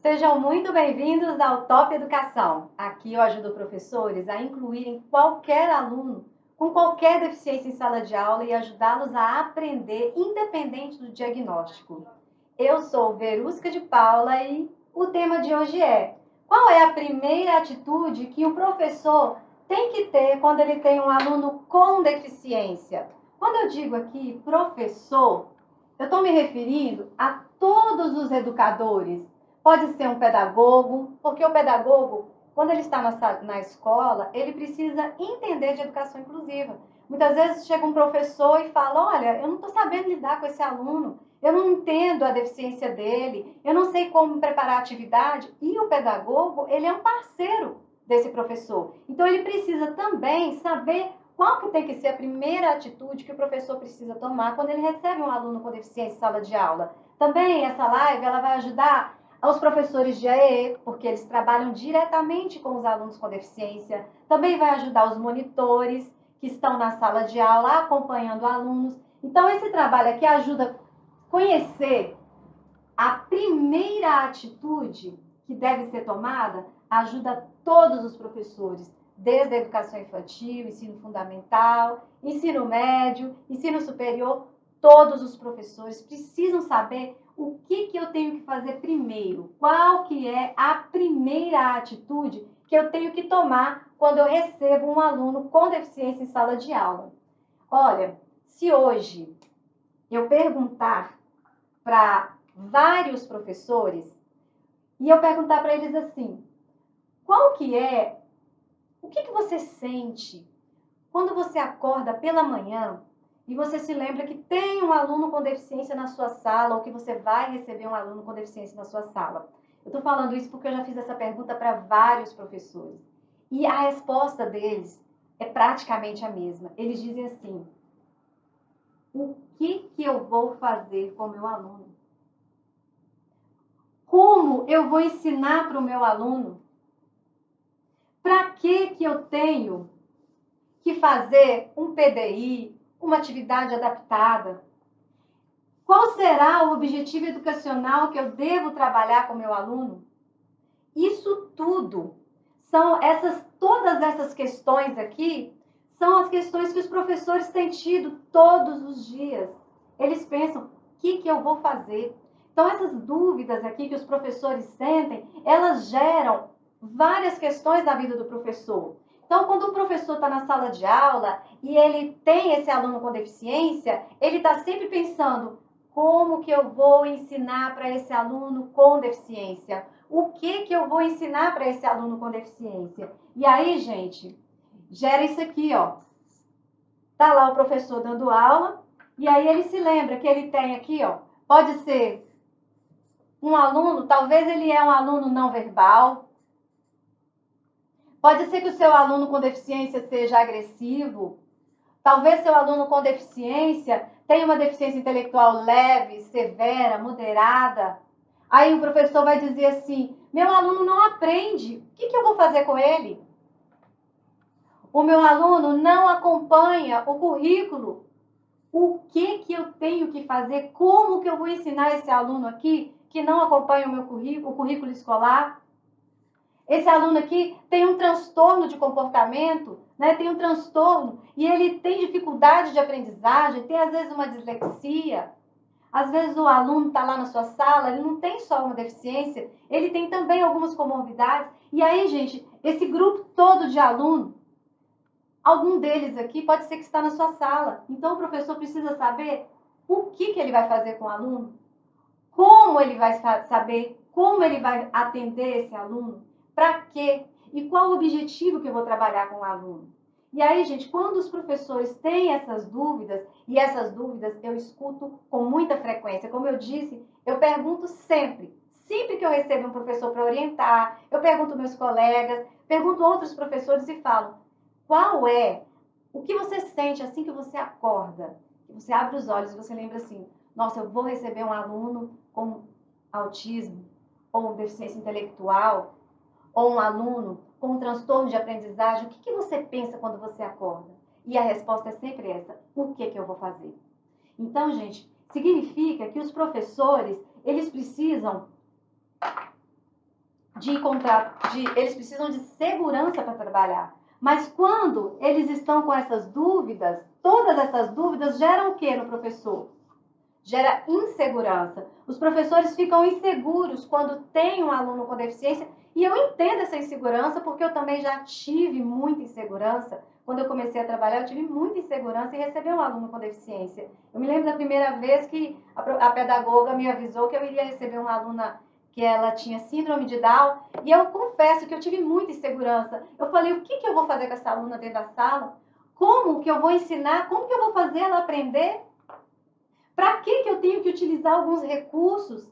Sejam muito bem-vindos ao Top Educação. Aqui eu ajudo professores a incluírem qualquer aluno com qualquer deficiência em sala de aula e ajudá-los a aprender independente do diagnóstico. Eu sou Verusca de Paula e o tema de hoje é: qual é a primeira atitude que o professor tem que ter quando ele tem um aluno com deficiência? Quando eu digo aqui professor, eu estou me referindo a todos os educadores. Pode ser um pedagogo, porque o pedagogo, quando ele está na escola, ele precisa entender de educação inclusiva. Muitas vezes chega um professor e fala: olha, eu não estou sabendo lidar com esse aluno, eu não entendo a deficiência dele, eu não sei como preparar a atividade. E o pedagogo, ele é um parceiro desse professor. Então, ele precisa também saber qual que tem que ser a primeira atitude que o professor precisa tomar quando ele recebe um aluno com deficiência em sala de aula. Também essa live ela vai ajudar aos professores de AE, porque eles trabalham diretamente com os alunos com deficiência. Também vai ajudar os monitores que estão na sala de aula acompanhando alunos. Então, esse trabalho aqui ajuda a conhecer a primeira atitude que deve ser tomada, ajuda todos os professores, desde a educação infantil, ensino fundamental, ensino médio, ensino superior. Todos os professores precisam saber o que eu tenho que fazer primeiro, qual que é a primeira atitude que eu tenho que tomar quando eu recebo um aluno com deficiência em sala de aula. Olha, se hoje eu perguntar para vários professores e eu perguntar para eles assim: qual que é, o que você sente quando você acorda pela manhã e você se lembra que tem um aluno com deficiência na sua sala ou que você vai receber um aluno com deficiência na sua sala? Eu estou falando isso porque eu já fiz essa pergunta para vários professores. E a resposta deles é praticamente a mesma. Eles dizem assim: o que eu vou fazer com o meu aluno? Como eu vou ensinar para o meu aluno? Para que eu tenho que fazer um PDI, uma atividade adaptada? Qual será o objetivo educacional que eu devo trabalhar com o meu aluno? Isso tudo são todas essas questões aqui, são as questões que os professores têm tido todos os dias. Eles pensam: o que eu vou fazer? Então, essas dúvidas aqui que os professores sentem, elas geram várias questões na vida do professor. Então, quando o professor está na sala de aula e ele tem esse aluno com deficiência, ele está sempre pensando: como que eu vou ensinar para esse aluno com deficiência? O que eu vou ensinar para esse aluno com deficiência? E aí, gente, gera isso aqui, ó. Tá lá o professor dando aula, e aí ele se lembra que ele tem aqui, ó, pode ser um aluno, talvez ele é um aluno não verbal, pode ser que o seu aluno com deficiência seja agressivo, talvez seu aluno com deficiência tenha uma deficiência intelectual leve, severa, moderada. Aí o professor vai dizer assim: meu aluno não aprende, o que eu vou fazer com ele? O meu aluno não acompanha o currículo. O que eu tenho que fazer? Como que eu vou ensinar esse aluno aqui que não acompanha o currículo escolar? Esse aluno aqui tem um transtorno de comportamento, né? Tem um transtorno e ele tem dificuldade de aprendizagem, tem às vezes uma dislexia. Às vezes o aluno está lá na sua sala, ele não tem só uma deficiência, ele tem também algumas comorbidades. E aí, gente, esse grupo todo de alunos, algum deles aqui pode ser que está na sua sala. Então, o professor precisa saber o que ele vai fazer com o aluno, como ele vai saber, como ele vai atender esse aluno, para quê e qual o objetivo que eu vou trabalhar com o aluno. E aí, gente, quando os professores têm essas dúvidas, e essas dúvidas eu escuto com muita frequência, como eu disse, eu pergunto sempre que eu recebo um professor para orientar, eu pergunto meus colegas, pergunto outros professores e falo: qual é o que você sente assim que você acorda? Você abre os olhos e você lembra assim: nossa, eu vou receber um aluno com autismo, ou deficiência intelectual, ou um aluno com um transtorno de aprendizagem. O que você pensa quando você acorda? E a resposta é sempre essa: o que eu vou fazer? Então, gente, significa que os professores, eles precisam eles precisam de segurança para trabalhar. Mas quando eles estão com essas dúvidas, todas essas dúvidas geram o que no professor? Gera insegurança. Os professores ficam inseguros quando tem um aluno com deficiência, e eu entendo essa insegurança porque eu também já tive muita insegurança. Quando eu comecei a trabalhar, eu tive muita insegurança em receber um aluno com deficiência. Eu me lembro da primeira vez que a pedagoga me avisou que eu iria receber uma aluna que ela tinha síndrome de Down, e eu confesso que eu tive muita insegurança. Eu falei, o que eu vou fazer com essa aluna dentro da sala? Como que eu vou ensinar? Como que eu vou fazer ela aprender? Para que eu tenho que utilizar alguns recursos?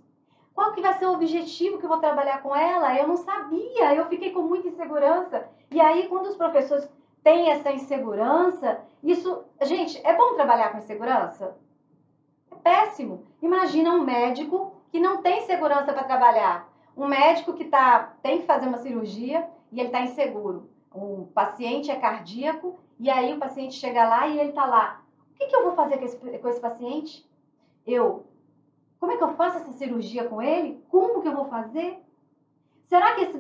Qual que vai ser o objetivo que eu vou trabalhar com ela? Eu não sabia, eu fiquei com muita insegurança. E aí, quando os professores têm essa insegurança, isso... Gente, é bom trabalhar com insegurança? É péssimo. Imagina um médico que não tem segurança para trabalhar. Um médico que tem que fazer uma cirurgia e ele está inseguro. O paciente é cardíaco e aí o paciente chega lá e ele está lá. O que eu vou fazer com esse paciente? Como é que eu faço essa cirurgia com ele? Como que eu vou fazer? Será que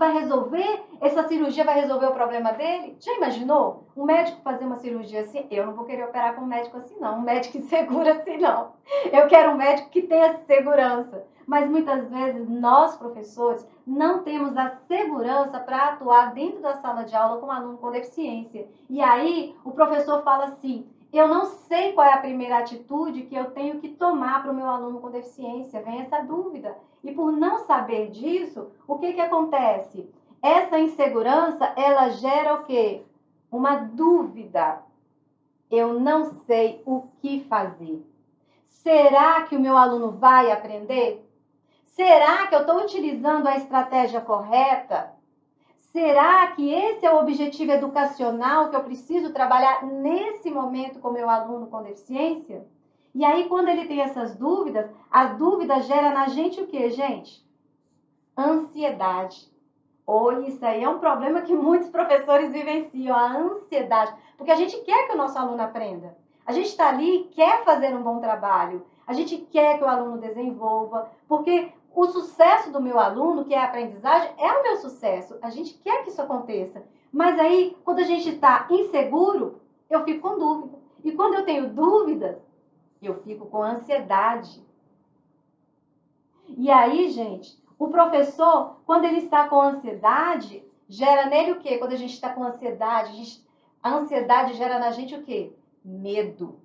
essa cirurgia vai resolver o problema dele? Já imaginou? Um médico fazer uma cirurgia assim? Eu não vou querer operar com um médico assim, não. Um médico inseguro assim, não. Eu quero um médico que tenha segurança. Mas muitas vezes nós, professores, não temos a segurança para atuar dentro da sala de aula com um aluno com deficiência. E aí o professor fala assim, eu não sei qual é a primeira atitude que eu tenho que tomar para o meu aluno com deficiência. Vem essa dúvida. E por não saber disso, o que acontece? Essa insegurança, ela gera o quê? Uma dúvida. Eu não sei o que fazer. Será que o meu aluno vai aprender? Será que eu estou utilizando a estratégia correta? Será que esse é o objetivo educacional que eu preciso trabalhar nesse momento com o meu aluno com deficiência? E aí, quando ele tem essas dúvidas, a dúvida gera na gente o quê, gente? Ansiedade. Ou isso aí é um problema que muitos professores vivenciam, a ansiedade. Porque a gente quer que o nosso aluno aprenda. A gente está ali, quer fazer um bom trabalho. A gente quer que o aluno desenvolva. Porque o sucesso do meu aluno, que é a aprendizagem, é o meu sucesso. A gente quer que isso aconteça. Mas aí, quando a gente está inseguro, eu fico com dúvida. E quando eu tenho dúvidas, eu fico com ansiedade. E aí, gente, o professor, quando ele está com ansiedade, gera nele o quê? Quando a gente está com ansiedade, a ansiedade gera na gente o quê? Medo.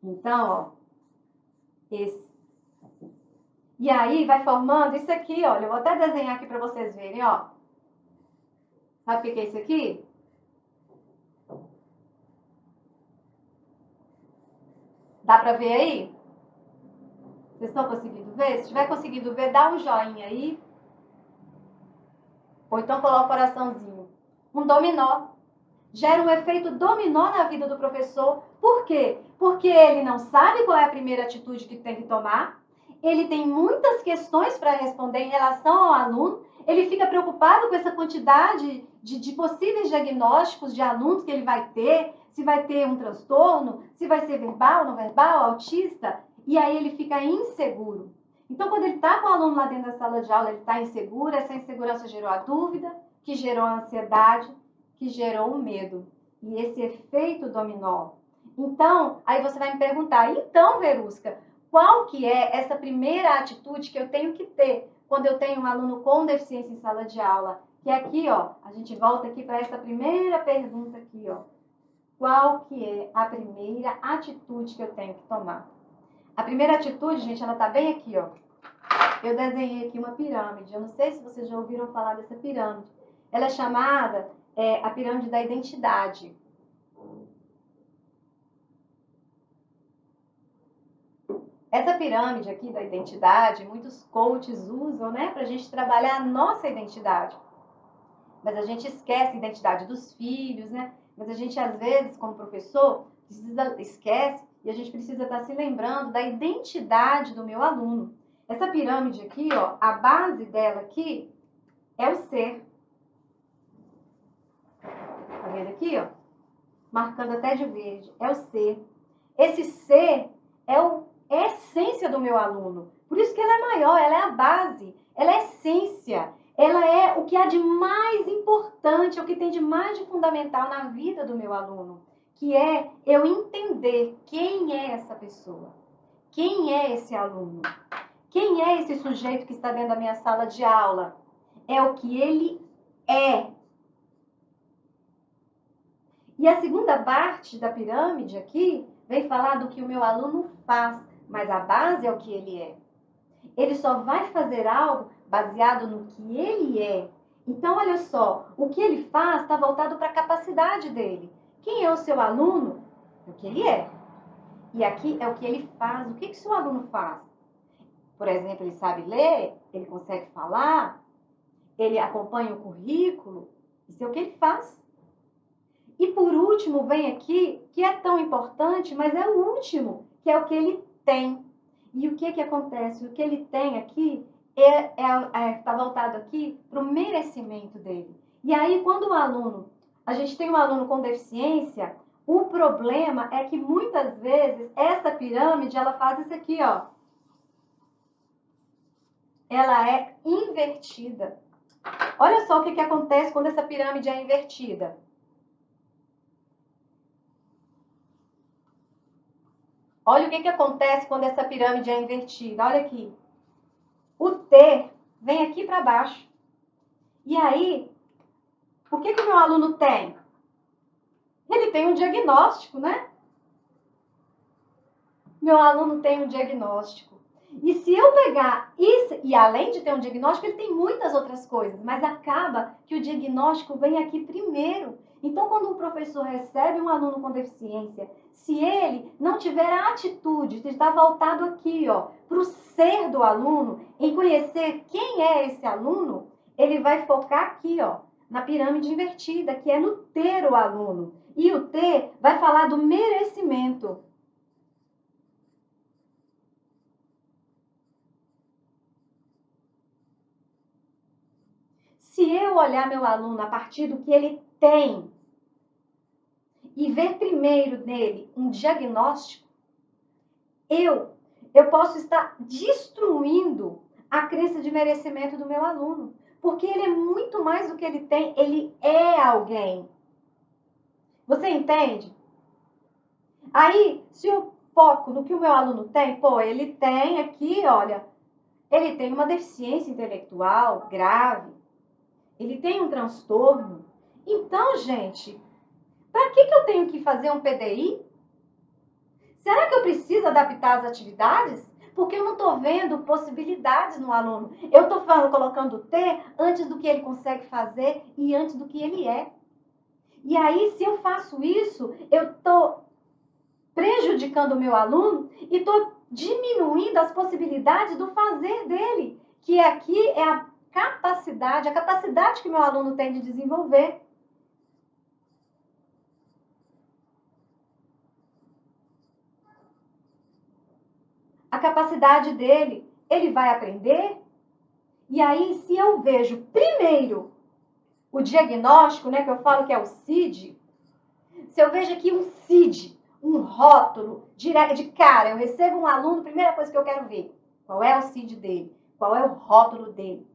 Então, ó, esse. E aí vai formando isso aqui, olha, eu vou até desenhar aqui para vocês verem, ó. Sabe o que é isso aqui? Dá para ver aí? Vocês estão conseguindo ver? Se estiver conseguindo ver, dá um joinha aí. Ou então coloca o coraçãozinho. Um dominó. Gera um efeito dominó na vida do professor. Por quê? Porque ele não sabe qual é a primeira atitude que tem que tomar, ele tem muitas questões para responder em relação ao aluno, ele fica preocupado com essa quantidade de possíveis diagnósticos de alunos que ele vai ter, se vai ter um transtorno, se vai ser verbal, não verbal, autista, e aí ele fica inseguro. Então, quando ele está com o aluno lá dentro da sala de aula, ele está inseguro, essa insegurança gerou a dúvida, que gerou a ansiedade, que gerou o medo. E esse efeito dominó. Então, aí você vai me perguntar, então, Verusca, qual que é essa primeira atitude que eu tenho que ter quando eu tenho um aluno com deficiência em sala de aula? Que é aqui, ó, a gente volta aqui para essa primeira pergunta aqui, ó. Qual que é a primeira atitude que eu tenho que tomar? A primeira atitude, gente, ela tá bem aqui, ó. Eu desenhei aqui uma pirâmide. Eu não sei se vocês já ouviram falar dessa pirâmide. Ela é chamada a pirâmide da identidade. Essa pirâmide aqui da identidade, muitos coaches usam, né, para a gente trabalhar a nossa identidade. Mas a gente esquece a identidade dos filhos, né? Mas a gente, às vezes, como professor, esquece e a gente precisa estar se lembrando da identidade do meu aluno. Essa pirâmide aqui, ó, a base dela aqui é o ser. Tá vendo aqui, ó? Marcando até de verde. É o ser. Esse ser é a essência do meu aluno. Por isso que ela é maior, ela é a base, ela é a essência. Ela é o que há de mais importante, o que tem de mais de fundamental na vida do meu aluno, que é eu entender quem é essa pessoa, quem é esse aluno, quem é esse sujeito que está dentro da minha sala de aula. É o que ele é. E a segunda parte da pirâmide aqui vem falar do que o meu aluno faz, mas a base é o que ele é. Ele só vai fazer algo baseado no que ele é. Então, olha só, o que ele faz está voltado para a capacidade dele. Quem é o seu aluno? É o que ele é. E aqui é o que ele faz. O que o seu aluno faz? Por exemplo, ele sabe ler, ele consegue falar, ele acompanha o currículo. Isso é o que ele faz. E por último, vem aqui, que é tão importante, mas é o último, que é o que ele tem. E o que acontece? O que ele tem aqui está voltado aqui para o merecimento dele. E aí, quando a gente tem um aluno com deficiência, o problema é que muitas vezes essa pirâmide, ela faz isso aqui, ó. Ela é invertida. Olha só o que acontece quando essa pirâmide é invertida. Olha o que acontece quando essa pirâmide é invertida. Olha aqui. O T vem aqui para baixo. E aí, o que o meu aluno tem? Ele tem um diagnóstico, né? Meu aluno tem um diagnóstico. E se eu pegar isso, e além de ter um diagnóstico, ele tem muitas outras coisas, mas acaba que o diagnóstico vem aqui primeiro. Então, quando um professor recebe um aluno com deficiência, se ele não tiver a atitude de estar voltado aqui, ó, para o ser do aluno, em conhecer quem é esse aluno, ele vai focar aqui, ó, na pirâmide invertida, que é no ter o aluno. E o ter vai falar do merecimento. Se eu olhar meu aluno a partir do que ele tem e ver primeiro nele um diagnóstico, eu posso estar destruindo a crença de merecimento do meu aluno. Porque ele é muito mais do que ele tem, ele é alguém. Você entende? Aí, se eu foco no que o meu aluno tem, pô, ele tem aqui, olha, ele tem uma deficiência intelectual grave, ele tem um transtorno. Então, gente, para que eu tenho que fazer um PDI? Será que eu preciso adaptar as atividades? Porque eu não estou vendo possibilidades no aluno. Eu estou colocando o T antes do que ele consegue fazer e antes do que ele é. E aí, se eu faço isso, eu estou prejudicando o meu aluno e estou diminuindo as possibilidades do fazer dele, que aqui é a capacidade que o meu aluno tem de desenvolver. A capacidade dele, ele vai aprender. E aí, se eu vejo primeiro o diagnóstico, né, que eu falo que é o CID, se eu vejo aqui um CID, um rótulo, direto de cara, eu recebo um aluno, primeira coisa que eu quero ver, qual é o CID dele, qual é o rótulo dele,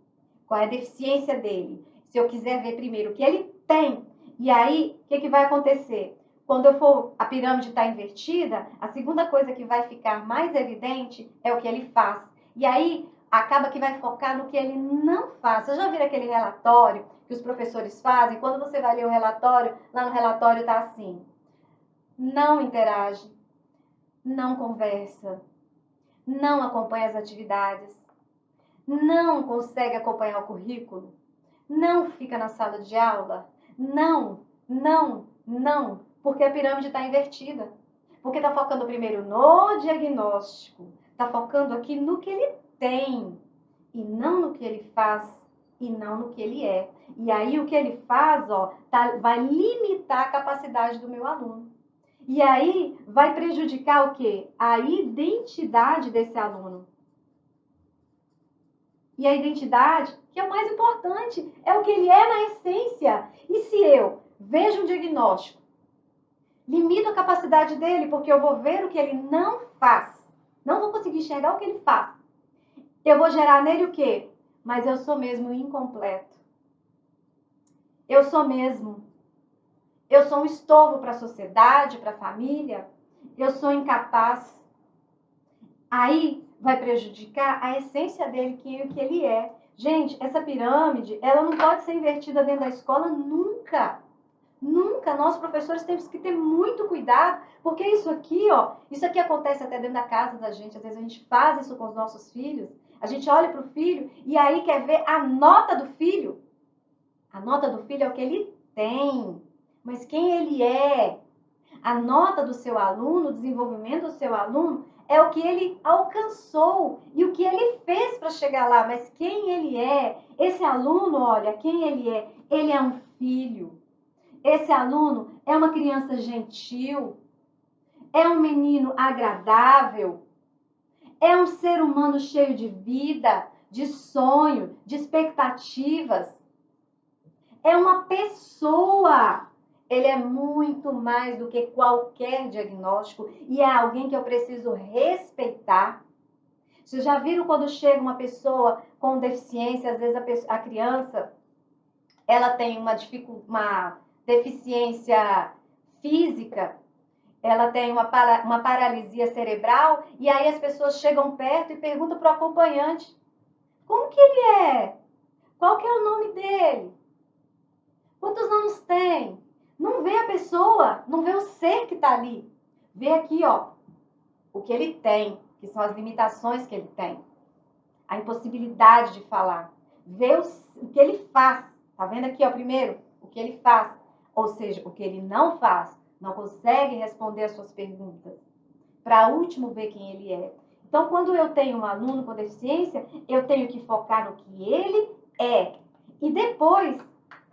qual é a deficiência dele. Se eu quiser ver primeiro o que ele tem, e aí, o que vai acontecer? Quando a pirâmide está invertida, a segunda coisa que vai ficar mais evidente é o que ele faz. E aí, acaba que vai focar no que ele não faz. Você já viu aquele relatório que os professores fazem? Quando você vai ler o relatório, lá no relatório está assim: não interage, não conversa, não acompanha as atividades, não consegue acompanhar o currículo, não fica na sala de aula, não, porque a pirâmide está invertida. Porque está focando primeiro no diagnóstico, está focando aqui no que ele tem, e não no que ele faz, e não no que ele é. E aí o que ele faz, ó, vai limitar a capacidade do meu aluno. E aí vai prejudicar o quê? A identidade desse aluno. E a identidade, que é o mais importante, é o que ele é na essência. E se eu vejo um diagnóstico, limito a capacidade dele, porque eu vou ver o que ele não faz, não vou conseguir enxergar o que ele faz, eu vou gerar nele o quê? mas eu sou mesmo incompleto. Eu sou mesmo. Eu sou um estorvo para a sociedade, para a família. Eu sou incapaz. Aí vai prejudicar a essência dele, que ele é. Gente, essa pirâmide, ela não pode ser invertida dentro da escola nunca. Nunca. Nós, professores, temos que ter muito cuidado, porque isso aqui, ó, isso aqui acontece até dentro da casa da gente. Às vezes a gente faz isso com os nossos filhos. A gente olha para o filho e aí quer ver a nota do filho. A nota do filho é o que ele tem, mas quem ele é. A nota do seu aluno, o desenvolvimento do seu aluno, é o que ele alcançou e o que ele fez para chegar lá. Mas quem ele é, esse aluno, olha, quem ele é um filho. Esse aluno é uma criança gentil, é um menino agradável, é um ser humano cheio de vida, de sonho, de expectativas. É uma pessoa. Ele é muito mais do que qualquer diagnóstico e é alguém que eu preciso respeitar. Vocês já viram quando chega uma pessoa com deficiência, às vezes a criança, ela tem uma deficiência física, ela tem uma paralisia cerebral, e aí as pessoas chegam perto e perguntam para o acompanhante, como que ele é? Qual que é o nome dele? Quantos anos tem? Não vê a pessoa, não vê o ser que está ali. Vê aqui, ó, o que ele tem, que são as limitações que ele tem. A impossibilidade de falar. Vê o que ele faz. Tá vendo aqui, ó, primeiro, o que ele faz. Ou seja, o que ele não faz. Não consegue responder as suas perguntas. Para último, ver quem ele é. Então, quando eu tenho um aluno com deficiência, eu tenho que focar no que ele é. E depois,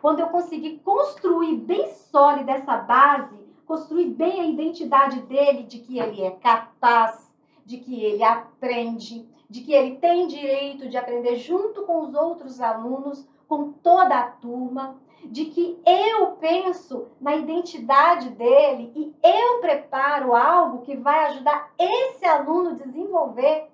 quando eu conseguir construir bem sólida essa base, construir bem a identidade dele, de que ele é capaz, de que ele aprende, de que ele tem direito de aprender junto com os outros alunos, com toda a turma, de que eu penso na identidade dele e eu preparo algo que vai ajudar esse aluno a desenvolver.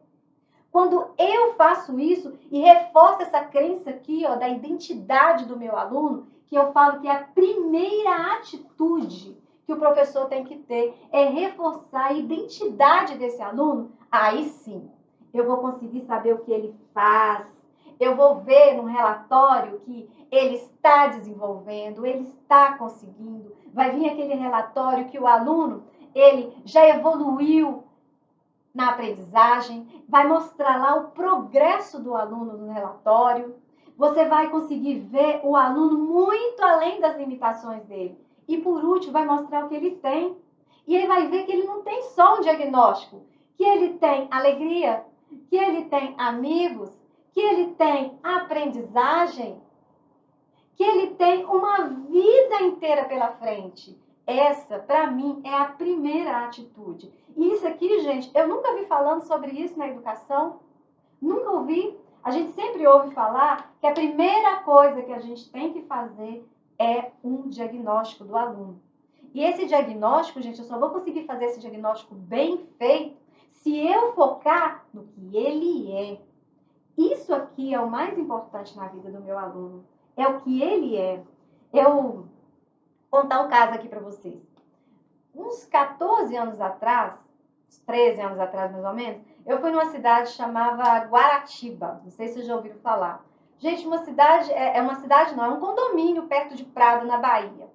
Quando eu faço isso e reforço essa crença aqui, ó, da identidade do meu aluno, que eu falo que é a primeira atitude que o professor tem que ter, é reforçar a identidade desse aluno, aí sim, eu vou conseguir saber o que ele faz, eu vou ver no relatório que ele está desenvolvendo, ele está conseguindo, vai vir aquele relatório que o aluno, ele já evoluiu na aprendizagem, vai mostrar lá o progresso do aluno no relatório. Você vai conseguir ver o aluno muito além das limitações dele. E por último, vai mostrar o que ele tem. E ele vai ver que ele não tem só um diagnóstico, que ele tem alegria, que ele tem amigos, que ele tem aprendizagem, que ele tem uma vida inteira pela frente. Essa, para mim, é a primeira atitude. E isso aqui, gente, eu nunca vi falando sobre isso na educação. Nunca ouvi. A gente sempre ouve falar que a primeira coisa que a gente tem que fazer é um diagnóstico do aluno. E esse diagnóstico, gente, eu só vou conseguir fazer esse diagnóstico bem feito se eu focar no que ele é. Isso aqui é o mais importante na vida do meu aluno. É o que ele é. Eu vou contar um caso aqui para vocês. Uns 14 anos atrás, uns 13 anos atrás mais ou menos, eu fui numa cidade chamada Guaratiba. Não sei se vocês já ouviram falar. Gente, uma cidade, uma cidade não, é um condomínio perto de Prado, na Bahia.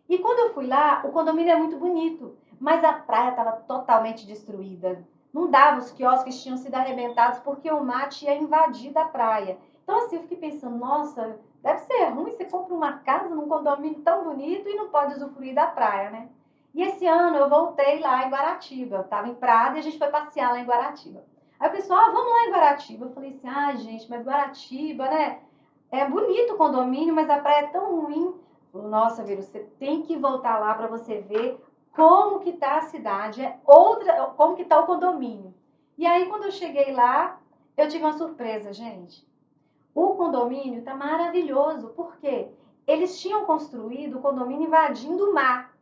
E quando eu fui lá, o condomínio é muito bonito, mas a praia estava totalmente destruída. Não dava, os quiosques tinham sido arrebentados porque o mar tinha invadido a praia. Então assim, eu fiquei pensando, nossa, deve ser ruim, você compra uma casa num condomínio tão bonito e não pode usufruir da praia, né? E esse ano eu voltei lá em Guaratiba, eu estava em Prado e a gente foi passear lá em Guaratiba. Aí o pessoal, vamos lá em Guaratiba. Eu falei assim, gente, mas Guaratiba, né? É bonito o condomínio, mas a praia é tão ruim. Nossa, Viro, você tem que voltar lá para você ver como que tá a cidade, como que tá o condomínio. E aí, quando eu cheguei lá, eu tive uma surpresa, gente. O condomínio tá maravilhoso, por quê? Eles tinham construído o condomínio invadindo o mar.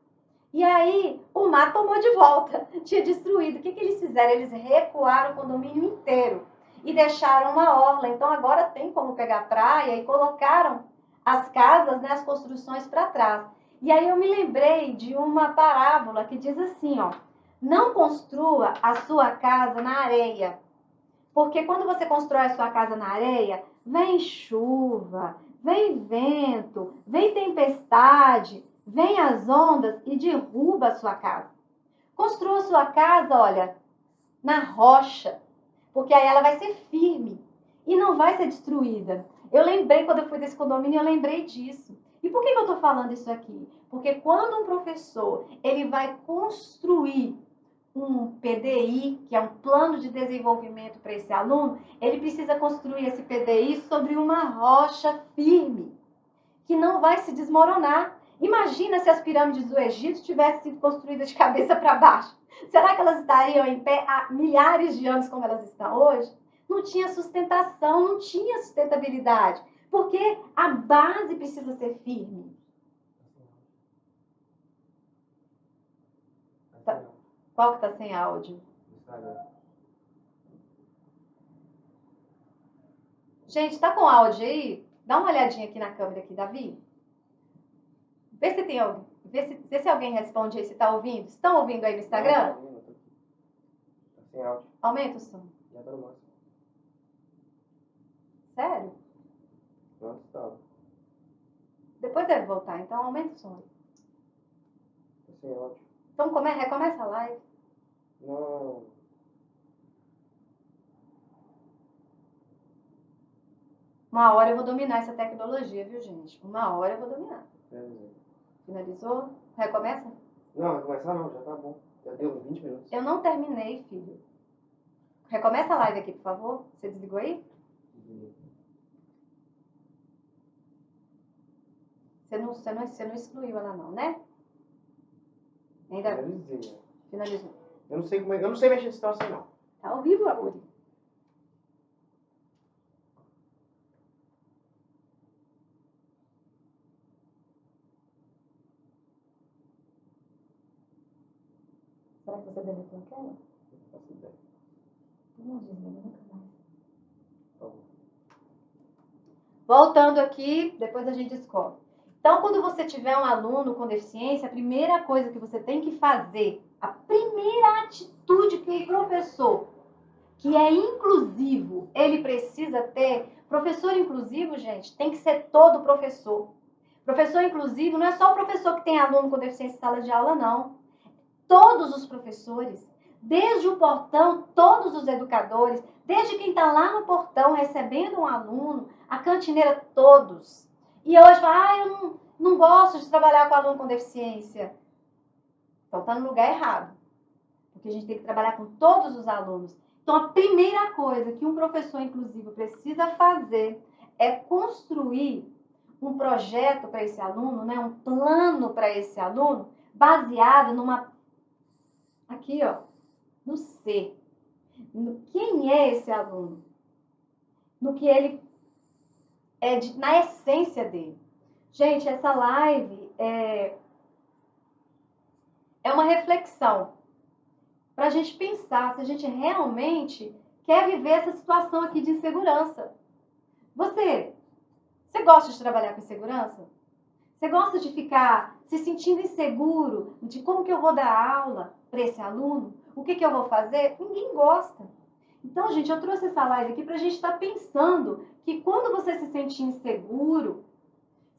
E aí, o mar tomou de volta, tinha destruído. O que eles fizeram? Eles recuaram o condomínio inteiro. e deixaram uma orla. Então agora tem como pegar praia e colocaram as casas, né, as construções para trás. E aí eu me lembrei de uma parábola que diz assim, ó: não construa a sua casa na areia, porque quando você constrói a sua casa na areia, vem chuva, vem vento, vem tempestade, vem as ondas e derruba a sua casa. Construa a sua casa, olha, na rocha, porque aí ela vai ser firme e não vai ser destruída. Eu lembrei, quando eu fui desse condomínio, eu lembrei disso. E por que eu estou falando isso aqui? Porque quando um professor ele vai construir um PDI, que é um plano de desenvolvimento para esse aluno, ele precisa construir esse PDI sobre uma rocha firme, que não vai se desmoronar. Imagina se as pirâmides do Egito tivessem sido construídas de cabeça para baixo. Será que elas estariam em pé há milhares de anos como elas estão hoje? Não tinha sustentação, não tinha sustentabilidade, porque a base precisa ser firme. Qual que está sem áudio? Gente, tá com áudio aí? Dá uma olhadinha aqui na câmera aqui, Davi. Vê se tem alguém. Vê se alguém responde aí, se tá ouvindo. Estão ouvindo aí no Instagram? Não, tô aqui. Tá sem áudio. Aumenta o som. Já tá no máximo. Sério? Não, estava. Depois deve voltar, então aumenta o som. Tá sem áudio. Então recomeça a live. Não. Uma hora eu vou dominar essa tecnologia, viu, gente? Uma hora eu vou dominar. Finalizou? Recomeça? Não, vai começar não, já tá bom. Já deu 20 minutos. Eu não terminei, filho. Recomeça a live aqui, por favor. Você desligou aí? Você não excluiu ela não, né? Ainda Finalizei. finalizou. Eu não sei como é, eu não sei mexer nesse troço assim, não. Tá ao vivo, Uri? Será que você deletou aquela? Não faço ideia. Não desliga nunca mais. Tá bom. Voltando aqui, depois a gente descobre. Então, quando você tiver um aluno com deficiência, a primeira coisa que você tem que fazer, a primeira atitude que o professor, que é inclusivo, ele precisa ter. Professor inclusivo, gente, tem que ser todo professor. Professor inclusivo não é só o professor que tem aluno com deficiência em sala de aula, não. Todos os professores, desde o portão, todos os educadores, desde quem está lá no portão recebendo um aluno, a cantineira, todos. E hoje fala, eu não gosto de trabalhar com aluno com deficiência. Então está no lugar errado. Porque a gente tem que trabalhar com todos os alunos. Então a primeira coisa que um professor inclusivo precisa fazer é construir um projeto para esse aluno, né, um plano para esse aluno, baseado numa aqui, ó, no ser. Quem é esse aluno? No que ele é, na essência dele. Gente, essa live é uma reflexão para a gente pensar se a gente realmente quer viver essa situação aqui de insegurança. Você gosta de trabalhar com insegurança? Você gosta de ficar se sentindo inseguro de como que eu vou dar aula para esse aluno? O que eu vou fazer? Ninguém gosta. Então, gente, eu trouxe essa live aqui para a gente estar pensando que quando você se sente inseguro,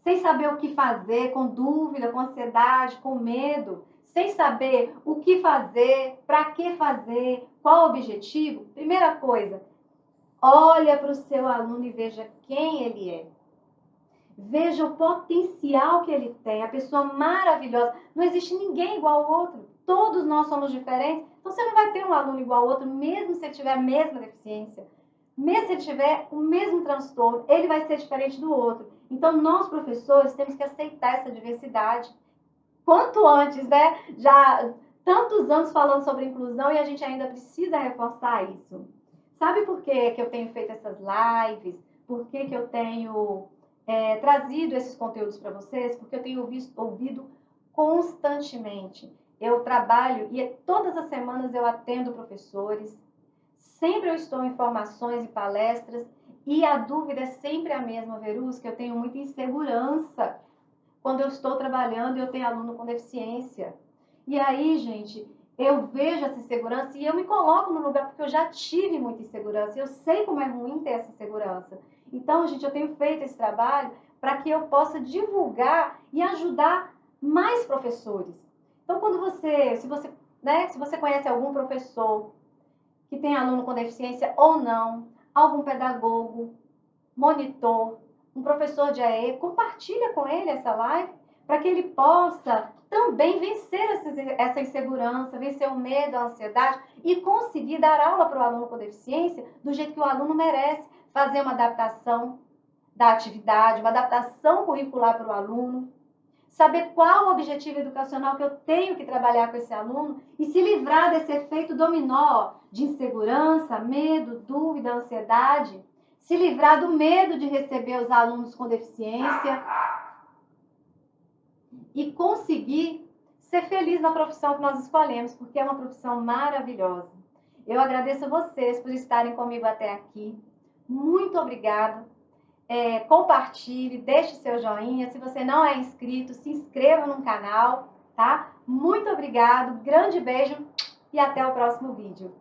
sem saber o que fazer, com dúvida, com ansiedade, com medo, sem saber o que fazer, para que fazer, qual o objetivo, primeira coisa, olha para o seu aluno e veja quem ele é. Veja o potencial que ele tem, a pessoa maravilhosa. Não existe ninguém igual ao outro. Todos nós somos diferentes. Então você não vai ter um aluno igual ao outro, mesmo se ele tiver a mesma deficiência. Mesmo se ele tiver o mesmo transtorno, ele vai ser diferente do outro. Então nós, professores, temos que aceitar essa diversidade. Quanto antes, né? Já tantos anos falando sobre inclusão e a gente ainda precisa reforçar isso. Sabe por que eu tenho feito essas lives? Por que eu tenho trazido esses conteúdos para vocês? Porque eu tenho ouvido constantemente. Eu trabalho e todas as semanas eu atendo professores, Sempre eu estou em formações e palestras e a dúvida é sempre a mesma, Verus, que eu tenho muita insegurança quando eu estou trabalhando e eu tenho aluno com deficiência. E aí, gente, eu vejo essa insegurança e eu me coloco no lugar porque eu já tive muita insegurança. Eu sei como é ruim ter essa insegurança. Então, gente, eu tenho feito esse trabalho para que eu possa divulgar e ajudar mais professores. Então, quando se você conhece algum professor que tem aluno com deficiência ou não, algum pedagogo, monitor, um professor de AE, compartilha com ele essa live para que ele possa também vencer essa insegurança, vencer o medo, a ansiedade e conseguir dar aula para o aluno com deficiência do jeito que o aluno merece, fazer uma adaptação da atividade, uma adaptação curricular para o aluno, saber qual o objetivo educacional que eu tenho que trabalhar com esse aluno e se livrar desse efeito dominó de insegurança, medo, dúvida, ansiedade, se livrar do medo de receber os alunos com deficiência e conseguir ser feliz na profissão que nós escolhemos, porque é uma profissão maravilhosa. Eu agradeço a vocês por estarem comigo até aqui. Muito obrigada. Compartilhe, deixe seu joinha. Se você não é inscrito, se inscreva no canal, tá? Muito obrigado, grande beijo e até o próximo vídeo.